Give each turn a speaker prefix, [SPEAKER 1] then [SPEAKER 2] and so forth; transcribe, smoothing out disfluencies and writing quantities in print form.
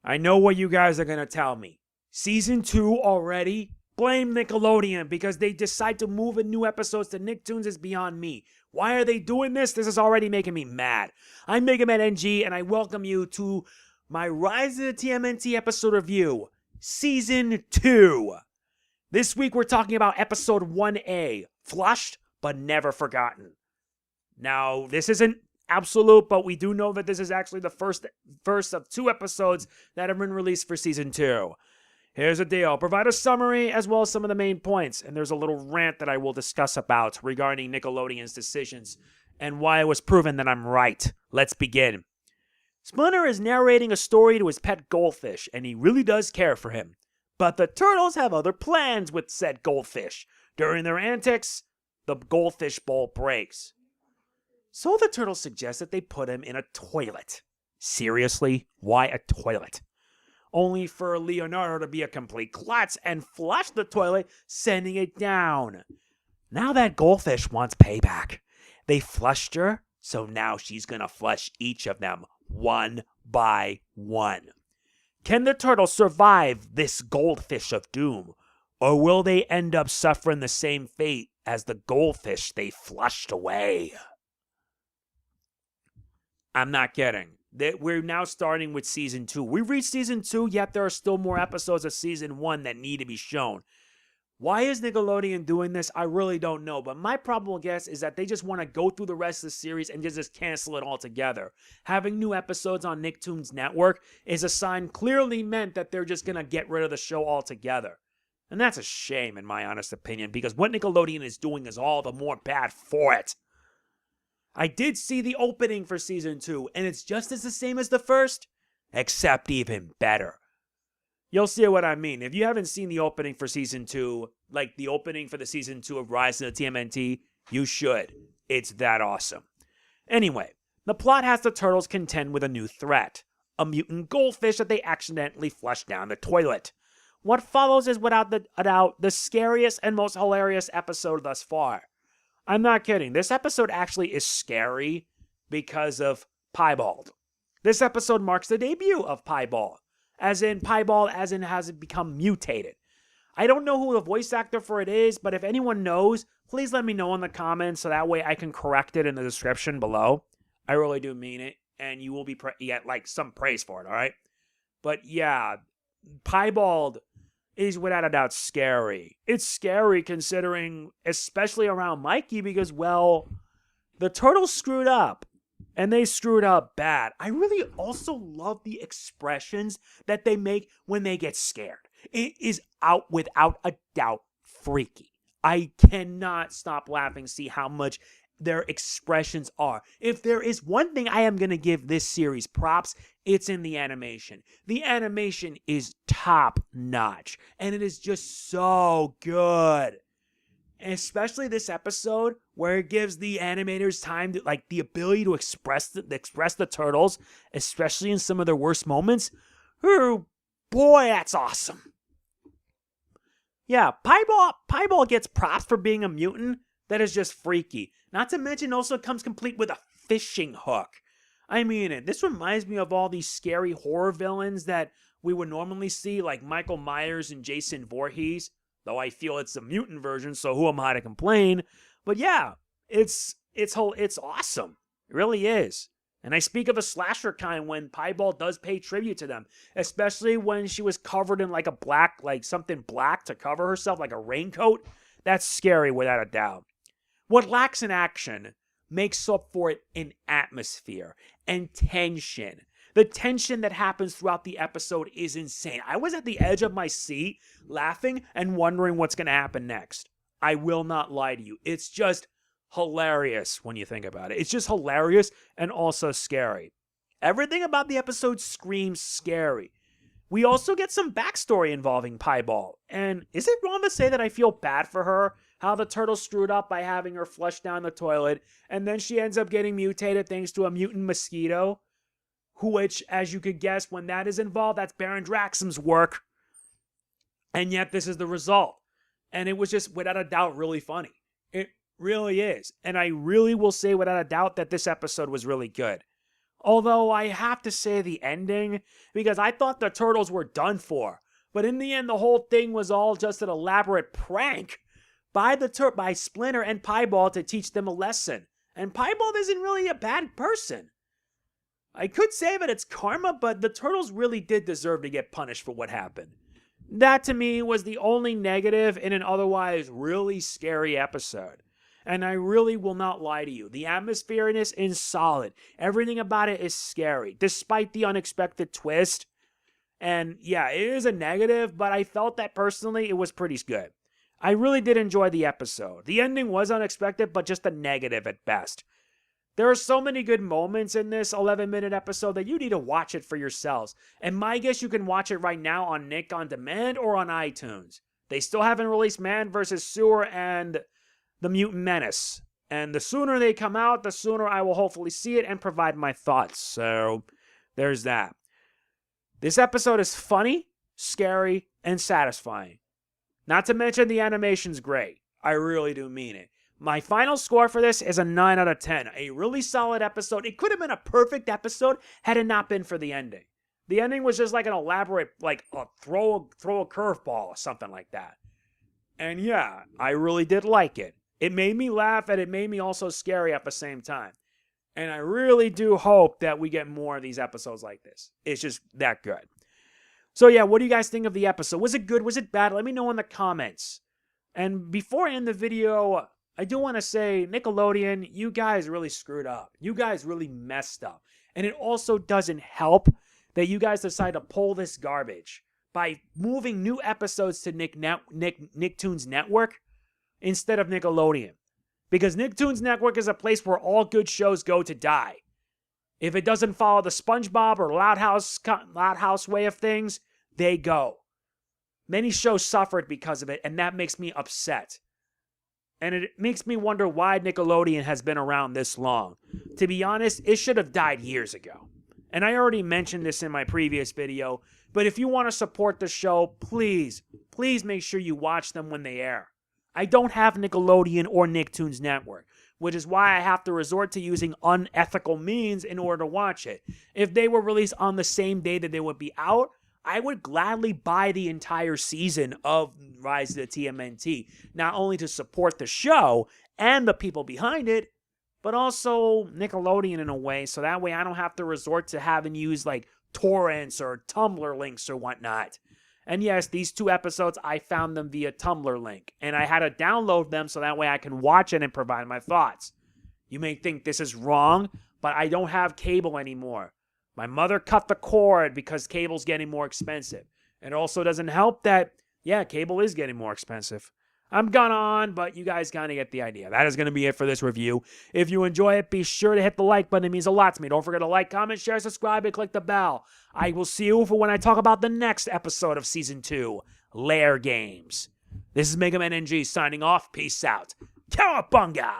[SPEAKER 1] I know what you guys are going to tell me. Season 2 already? Blame Nickelodeon because they decide to move in new episodes to Nicktoons is beyond me. Why are they doing this? This is already making me mad. I'm MegamanNG and I welcome you to my Rise of the TMNT episode review, Season 2. This week we're talking about episode 1A, Flushed but Never Forgotten. Now, this isn't absolute, but we do know that this is actually the first of 2 episodes that have been released for Season 2. Here's the deal. I'll provide a summary as well as some of the main points, and there's a little rant that I will discuss about regarding Nickelodeon's decisions and why it was proven that I'm right. Let's begin. Splinter is narrating a story to his pet goldfish, and he really does care for him. But the turtles have other plans with said goldfish. During their antics, the goldfish bowl breaks. So the turtles suggest that they put him in a toilet. Seriously? Why a toilet? Only for Leonardo to be a complete klutz and flush the toilet, sending it down. Now that goldfish wants payback. They flushed her, so now she's gonna flush each of them one by one. Can the turtles survive this goldfish of doom? Or will they end up suffering the same fate as the goldfish they flushed away? I'm not kidding. We're now starting with Season 2. We've reached Season 2, yet there are still more episodes of Season 1 that need to be shown. Why is Nickelodeon doing this? I really don't know. But my probable guess is that they just want to go through the rest of the series and just cancel it altogether. Having new episodes on Nicktoons Network is a sign clearly meant that they're just going to get rid of the show altogether. And that's a shame, in my honest opinion, because what Nickelodeon is doing is all the more bad for it. I did see the opening for Season 2, and it's just as the same as the first, except even better. You'll see what I mean. If you haven't seen the opening for Season 2, like the opening for the Season 2 of Rise of the TMNT, you should. It's that awesome. Anyway, the plot has the turtles contend with a new threat, a mutant goldfish that they accidentally flushed down the toilet. What follows is without a doubt the scariest and most hilarious episode thus far. I'm not kidding. This episode actually is scary because of Piebald. This episode marks the debut of Piebald. Piebald has become mutated. I don't know who the voice actor for it is, but if anyone knows, please let me know in the comments so that way I can correct it in the description below. I really do mean it, and you will get some praise for it, alright? But yeah, Piebald is without a doubt scary. It's scary considering, especially around Mikey, because, well, the turtles screwed up. And they screwed up bad. I really also love the expressions that they make when they get scared. It is without a doubt freaky. I cannot stop laughing, see how much their expressions are. If there is one thing I am going to give this series props, it's in the animation. The animation is top notch, and it is just so good. And especially this episode where it gives the animators time to, the ability to express the turtles, especially in some of their worst moments. Oh boy, that's awesome. Yeah, Piebald gets props for being a mutant. That is just freaky. Not to mention also comes complete with a fishing hook. I mean, this reminds me of all these scary horror villains that we would normally see, like Michael Myers and Jason Voorhees. Though I feel it's a mutant version, so who am I to complain? But yeah, it's awesome. It really is. And I speak of a slasher kind when Piebald does pay tribute to them, especially when she was covered in something black to cover herself, like a raincoat. That's scary without a doubt. What lacks in action makes up for it in atmosphere and tension. The tension that happens throughout the episode is insane. I was at the edge of my seat, laughing and wondering what's going to happen next. I will not lie to you. It's just hilarious when you think about it. It's just hilarious and also scary. Everything about the episode screams scary. We also get some backstory involving Piebald. And is it wrong to say that I feel bad for her? How the turtle screwed up by having her flush down the toilet, and then she ends up getting mutated thanks to a mutant mosquito? Which, as you could guess, when that is involved, that's Baron Draxum's work. And yet this is the result. And it was just, without a doubt, really funny. It really is. And I really will say without a doubt that this episode was really good. Although I have to say the ending, because I thought the turtles were done for. But in the end, the whole thing was all just an elaborate prank by Splinter and Piebald to teach them a lesson. And Piebald isn't really a bad person. I could say that it's karma, but the turtles really did deserve to get punished for what happened. That to me was the only negative in an otherwise really scary episode. And I really will not lie to you. The atmosphere in this is solid. Everything about it is scary, despite the unexpected twist. And yeah, it is a negative, but I felt that personally it was pretty good. I really did enjoy the episode. The ending was unexpected, but just a negative at best. There are so many good moments in this 11-minute episode that you need to watch it for yourselves. And my guess you can watch it right now on Nick On Demand or on iTunes. They still haven't released Man vs. Sewer and The Mutant Menace. And the sooner they come out, the sooner I will hopefully see it and provide my thoughts. So, there's that. This episode is funny, scary, and satisfying. Not to mention the animation's great. I really do mean it. My final score for this is a 9 out of 10. A really solid episode. It could have been a perfect episode had it not been for the ending. The ending was just like an elaborate, like a throw a curveball or something like that. And yeah, I really did like it. It made me laugh and it made me also scary at the same time. And I really do hope that we get more of these episodes like this. It's just that good. So yeah, what do you guys think of the episode? Was it good? Was it bad? Let me know in the comments. And before I end the video, I do want to say, Nickelodeon, you guys really screwed up. You guys really messed up. And it also doesn't help that you guys decide to pull this garbage by moving new episodes to Nicktoons Network instead of Nickelodeon. Because Nicktoons Network is a place where all good shows go to die. If it doesn't follow the SpongeBob or Loud House way of things, they go. Many shows suffered because of it, and that makes me upset. And it makes me wonder why Nickelodeon has been around this long. To be honest, it should have died years ago. And I already mentioned this in my previous video, but if you want to support the show, please make sure you watch them when they air. I don't have Nickelodeon or Nicktoons Network, which is why I have to resort to using unethical means in order to watch it. If they were released on the same day that they would be out, I would gladly buy the entire season of Rise of the TMNT, not only to support the show and the people behind it, but also Nickelodeon in a way, so that way I don't have to resort to having used like torrents or Tumblr links or whatnot. And yes, these 2 episodes, I found them via Tumblr link, and I had to download them so that way I can watch it and provide my thoughts. You may think this is wrong, but I don't have cable anymore. My mother cut the cord because cable's getting more expensive. It also doesn't help that, yeah, cable is getting more expensive. I'm gone on, but you guys kind of get the idea. That is going to be it for this review. If you enjoy it, be sure to hit the like button. It means a lot to me. Don't forget to like, comment, share, subscribe, and click the bell. I will see you for when I talk about the next episode of Season 2, Lair Games. This is MegamanNG signing off. Peace out. Cowabunga!